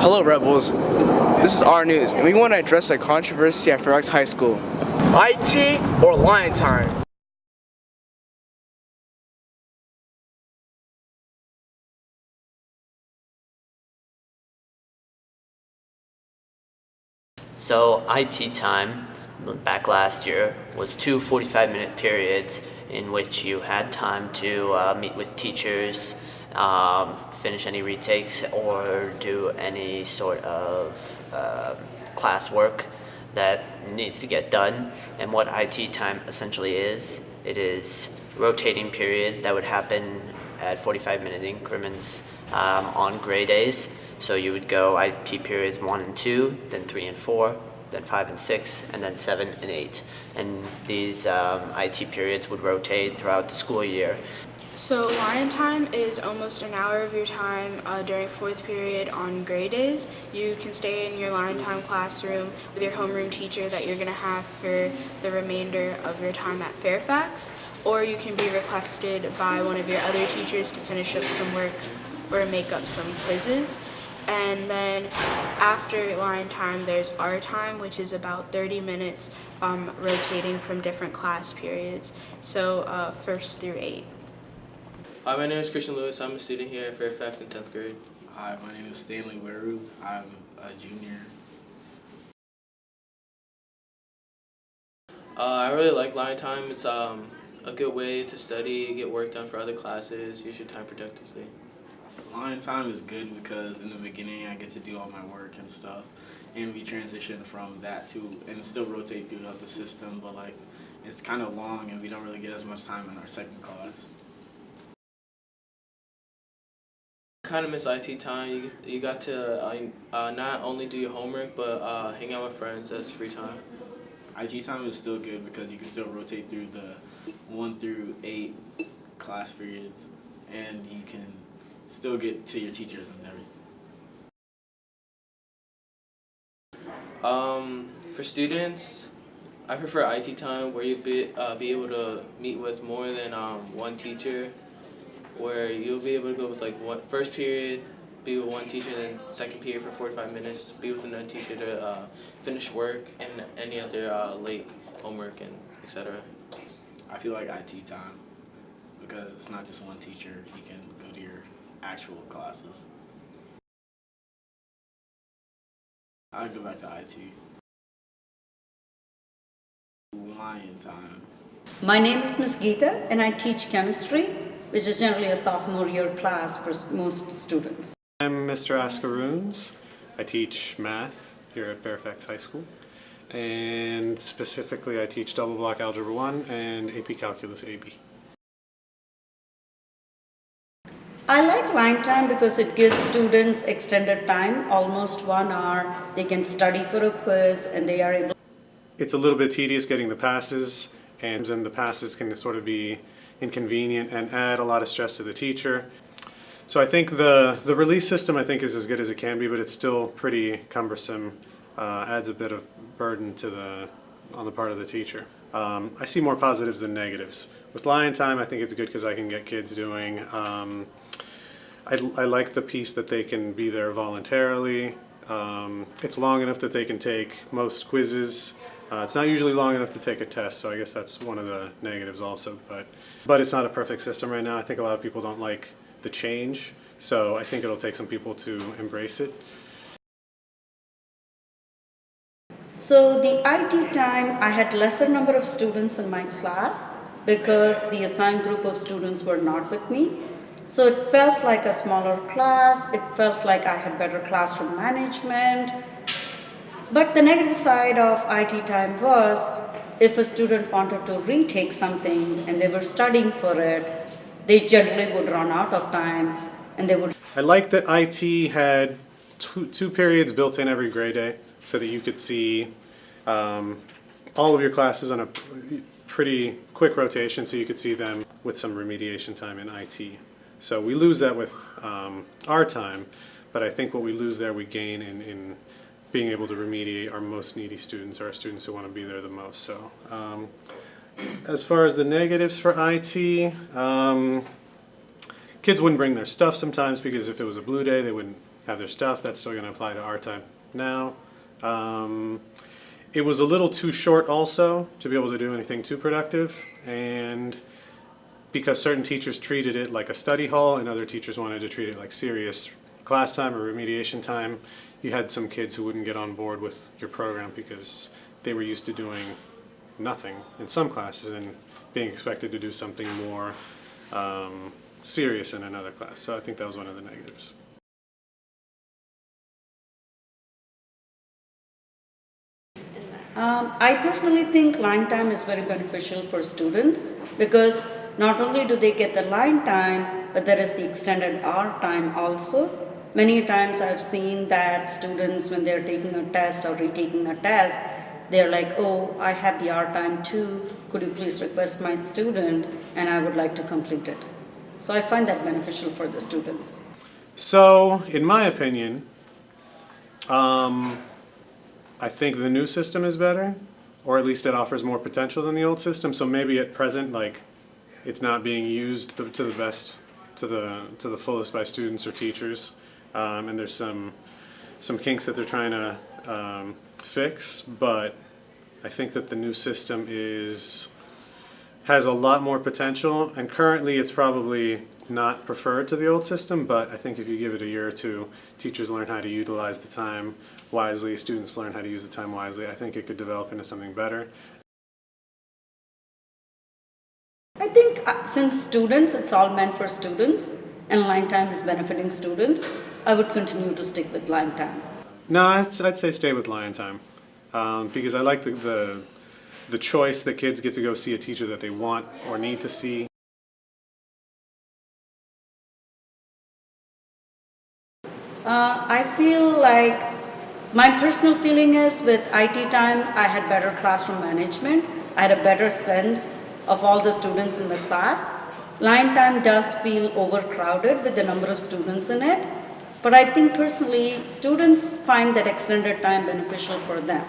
Hello, Rebels. This is our news, and we want to address a controversy at Fairfax High School. IT or Lion Time? So IT time back last year was two 45-minute periods in which you had time to meet with teachers, finish any retakes, or do any sort of classwork that needs to get done. And what IT time essentially is, it is rotating periods that would happen at 45-minute increments on gray days. So you would go IT periods 1 and 2, then 3 and 4, then 5 and 6, and then 7 and 8. And these IT periods would rotate throughout the school year. So Lion Time is almost an hour of your time during fourth period on gray days. You can stay in your Lion Time classroom with your homeroom teacher that you're going to have for the remainder of your time at Fairfax, or you can be requested by one of your other teachers to finish up some work or make up some quizzes. And then after Lion Time, there's our time, which is about 30 minutes rotating from different class periods, so first through 8. Hi, my name is Christian Lewis. I'm a student here at Fairfax in 10th grade. Hi, my name is Stanley Weru. I'm a junior. I really like Lion Time. It's a good way to study, get work done for other classes, use your time productively. Lion Time is good because in the beginning I get to do all my work and stuff, and we transition from that to, and still rotate throughout the system, but like it's kind of long and we don't really get as much time in our second class. Kind of miss IT time. You got to not only do your homework, but hang out with friends as free time. IT time is still good because you can still rotate through the 1 through 8 class periods, and you can still get to your teachers and everything. For students, I prefer IT time where you'll be able to meet with more than one teacher, where you'll be able to go with like first period, be with one teacher, then second period for 45 minutes, be with another teacher to finish work and any other late homework and etc. I feel like IT time because it's not just one teacher, you can go to your actual classes. I'd go back to IT. Lion Time. My name is Ms. Geeta and I teach chemistry, which is generally a sophomore year class for most students. I'm Mr. Ascaroons. I teach math here at Fairfax High School, and specifically I teach double block algebra 1 and AP Calculus AB. I like Lion Time because it gives students extended time, almost 1 hour. They can study for a quiz and they are able. It's a little bit tedious getting the passes, and the passes can sort of be inconvenient and add a lot of stress to the teacher. So I think the release system I think is as good as it can be, but it's still pretty cumbersome, adds a bit of burden to on the part of the teacher. I see more positives than negatives. With Lion Time I think it's good because I can get kids doing, I like the piece that they can be there voluntarily. It's long enough that they can take most quizzes. It's not usually long enough to take a test, so I guess that's one of the negatives also. But it's not a perfect system right now. I think a lot of people don't like the change, so I think it'll take some people to embrace it. So the IT time, I had lesser number of students in my class because the assigned group of students were not with me. So it felt like a smaller class, it felt like I had better classroom management. But the negative side of IT time was if a student wanted to retake something and they were studying for it, they generally would run out of time and they would. I like that IT had two periods built in every grade day so that you could see all of your classes on a pretty quick rotation, so you could see them with some remediation time in IT. So we lose that with our time, but I think what we lose there we gain in being able to remediate our most needy students, or our students who want to be there the most. So as far as the negatives for IT, kids wouldn't bring their stuff sometimes because if it was a blue day they wouldn't have their stuff. That's still going to apply to our time now. It was a little too short also to be able to do anything too productive, and because certain teachers treated it like a study hall and other teachers wanted to treat it like serious class time or remediation time, you had some kids who wouldn't get on board with your program because they were used to doing nothing in some classes and being expected to do something more serious in another class. So I think that was one of the negatives. I personally think line time is very beneficial for students because not only do they get the line time, but there is the extended hour time also. Many times I've seen that students, when they're taking a test or retaking a test, they're like, oh, I have the hour time too. Could you please request my student and I would like to complete it. So I find that beneficial for the students. So, in my opinion, I think the new system is better, or at least it offers more potential than the old system. So maybe at present, like, it's not being used to the best, to the fullest by students or teachers, and there's some kinks that they're trying to fix. But I think that the new system has a lot more potential, and currently it's probably not preferred to the old system, but I think if you give it a year or two, teachers learn how to utilize the time wisely, students learn how to use the time wisely, I think it could develop into something better. I think since students, it's all meant for students and line time is benefiting students, I would continue to stick with line time. No, I'd say stay with line time, because I like the choice that kids get to go see a teacher that they want or need to see. I feel like my personal feeling is with IT time, I had better classroom management. I had a better sense of all the students in the class. Line time does feel overcrowded with the number of students in it. But I think personally, students find that extended time beneficial for them.